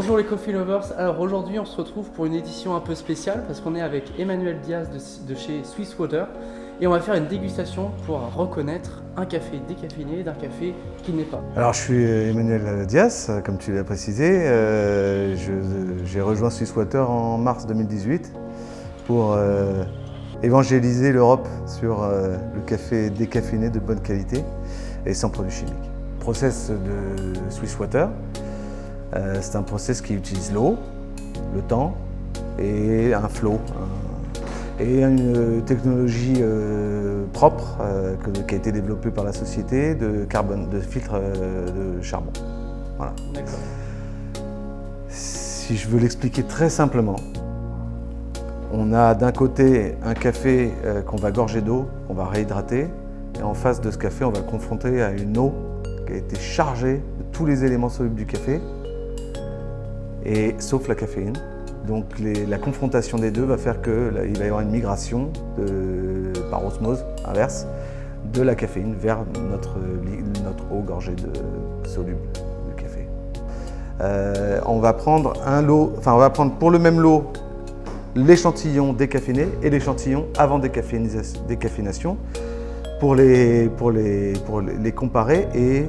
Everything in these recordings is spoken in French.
Bonjour les Coffee Lovers, alors aujourd'hui on se retrouve pour une édition un peu spéciale parce qu'on est avec Emmanuel Diaz de chez Swiss Water et on va faire une dégustation pour reconnaître un café décaféiné d'un café qui n'est pas. Alors je suis Emmanuel Diaz, comme tu l'as précisé. J'ai rejoint Swiss Water en mars 2018 pour évangéliser l'Europe sur le café décaféiné de bonne qualité et sans produits chimiques. Le process de Swiss Water, c'est un process qui utilise l'eau, le temps et un flow. Et une technologie propre qui a été développée par la société de filtre de charbon. Voilà. D'accord. Si je veux l'expliquer très simplement, on a d'un côté un café qu'on va gorger d'eau, qu'on va réhydrater, et en face de ce café, on va le confronter à une eau qui a été chargée de tous les éléments solubles du café, sauf la caféine. Donc la confrontation des deux va faire qu'il va y avoir une migration par osmose inverse de la caféine vers notre eau gorgée de soluble du café. On va prendre pour le même lot l'échantillon décaféiné et l'échantillon avant décaféination pour les comparer et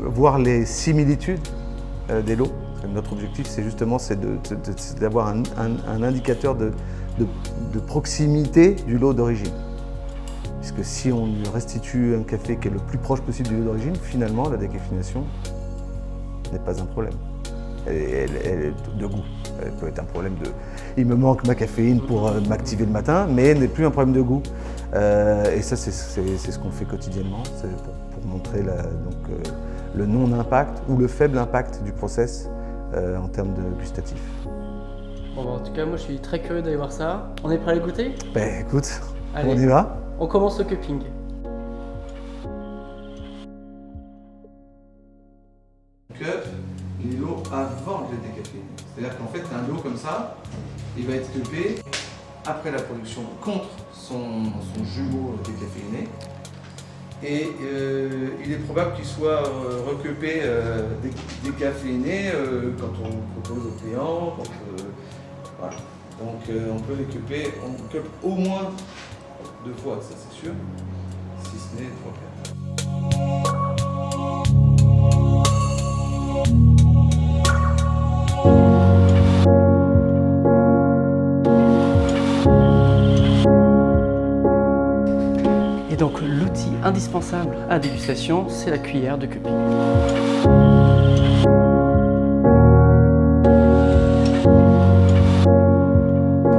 voir les similitudes des lots. Notre objectif, c'est justement d'avoir un indicateur de proximité du lot d'origine. Puisque si on lui restitue un café qui est le plus proche possible du lot d'origine, finalement, la décaféination n'est pas un problème. Elle est de goût. Elle peut être un problème de « il me manque ma caféine pour m'activer le matin », mais elle n'est plus un problème de goût. Et ça, c'est ce qu'on fait quotidiennement, c'est pour montrer le non-impact ou le faible impact du process en termes de gustatif. Bon, en tout cas, moi je suis très curieux d'aller voir ça. On est prêt à les goûter? Ben écoute, allez, on y va. On commence le cupping. Cup les lots avant de les décaféiner. C'est-à-dire qu'en fait, un lot comme ça, il va être cuppé après la production contre son jumeau décaféiné. Et il est probable qu'il soit recuppé décaféiné quand on propose aux clients. Voilà. Donc on peut les cupper, on cuppe au moins 2 fois, ça c'est sûr, si ce n'est 3-4. Et donc l'outil indispensable à la dégustation, c'est la cuillère de cupping.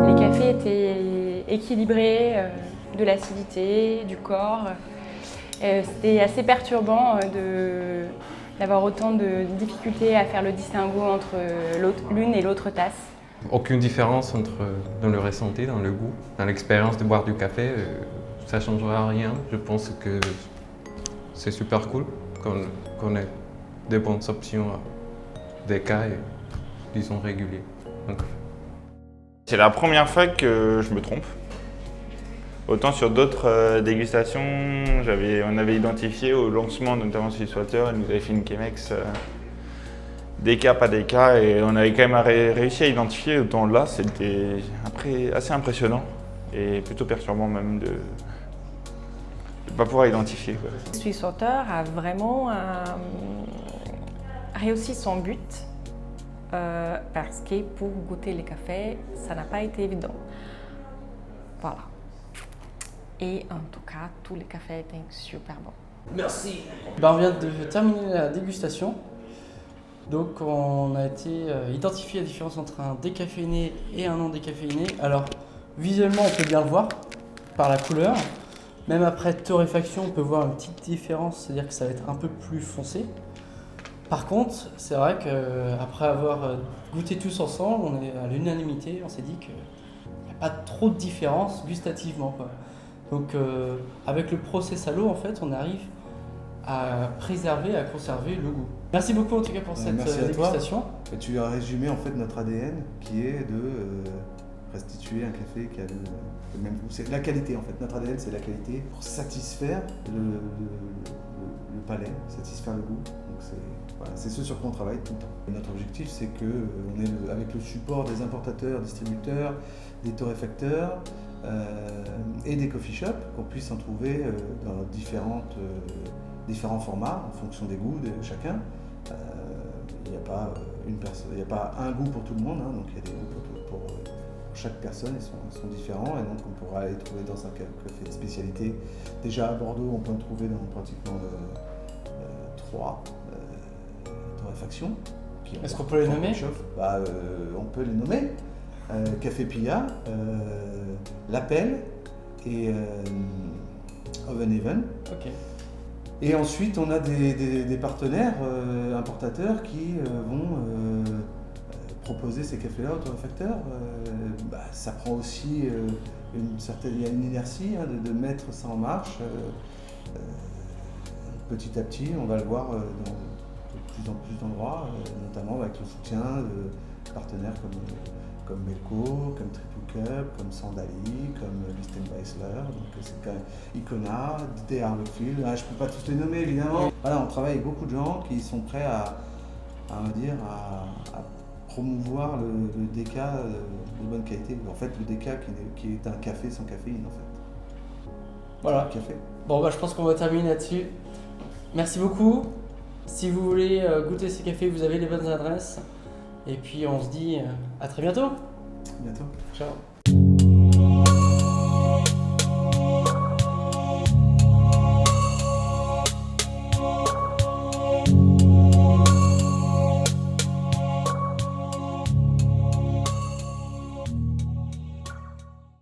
Les cafés étaient équilibrés, de l'acidité, du corps. C'était assez perturbant d'avoir autant de difficultés à faire le distinguo entre l'une et l'autre tasse. Aucune différence dans le ressenti, dans le goût, dans l'expérience de boire du café. Ça ne changera rien. Je pense que c'est super cool qu'on ait des bonnes options des cas, disons, réguliers. C'est la première fois que je me trompe. Autant sur d'autres dégustations, on avait identifié au lancement, notamment Swiss Water, elle nous avait fait une Chemex des cas, pas des cas, et on avait quand même réussi à identifier. Autant là, c'était assez impressionnant et plutôt perturbant même de ne pas pouvoir identifier. Swiss Water a vraiment réussi son but parce que pour goûter les cafés, ça n'a pas été évident. Voilà. Et en tout cas, tous les cafés étaient super bons. Merci. On vient de terminer la dégustation. Donc on a été identifier la différence entre un décaféiné et un non décaféiné. Alors visuellement on peut bien le voir par la couleur. Même après torréfaction on peut voir une petite différence, c'est-à-dire que ça va être un peu plus foncé. Par contre c'est vrai qu'après avoir goûté tous ensemble, on est à l'unanimité, on s'est dit qu'il n'y a pas trop de différence gustativement, quoi. Donc avec le process à l'eau en fait on arrive à préserver, à conserver le goût. Merci beaucoup en tout cas pour cette dégustation. Et tu as résumé en fait notre ADN qui est de restituer un café qui a le même goût. C'est la qualité en fait, notre ADN c'est la qualité pour satisfaire le palais, satisfaire le goût. Donc c'est ce sur quoi on travaille tout le temps. Et notre objectif, c'est que on est avec le support des importateurs, distributeurs, des torréfacteurs et des coffee shops, qu'on puisse en trouver dans différents formats en fonction des goûts de chacun. Il n'y a pas il n'y a pas un goût pour tout le monde, hein, donc il y a des goûts pour chaque personne, ils sont différents, et donc on pourra les trouver dans un café de spécialité. Déjà à Bordeaux, on peut en trouver dans pratiquement 3 torréfactions. Est-ce qu'on peut les nommer? On peut les nommer. Café Pilla, L'Appel et Oven Even. Ok. Et ensuite, on a des partenaires importateurs qui vont proposer ces cafés-là aux torréfacteurs. Ça prend aussi il y a une inertie hein, de mettre ça en marche. Petit à petit, on va le voir dans de plus en plus d'endroits, notamment avec le soutien de partenaires comme Melco, comme Triple Cup, comme Sandali, comme Listenweissler, donc c'est quand même Icona, D.R. Harveyfield, je ne peux pas tous les nommer évidemment. Voilà, on travaille avec beaucoup de gens qui sont prêts à promouvoir le DK de bonne qualité. En fait, le DK qui est un café sans caféine en fait. Voilà. Café. Bon, je pense qu'on va terminer là-dessus. Merci beaucoup. Si vous voulez goûter ces cafés, vous avez les bonnes adresses. Et puis on se dit à très bientôt. Bientôt. Ciao.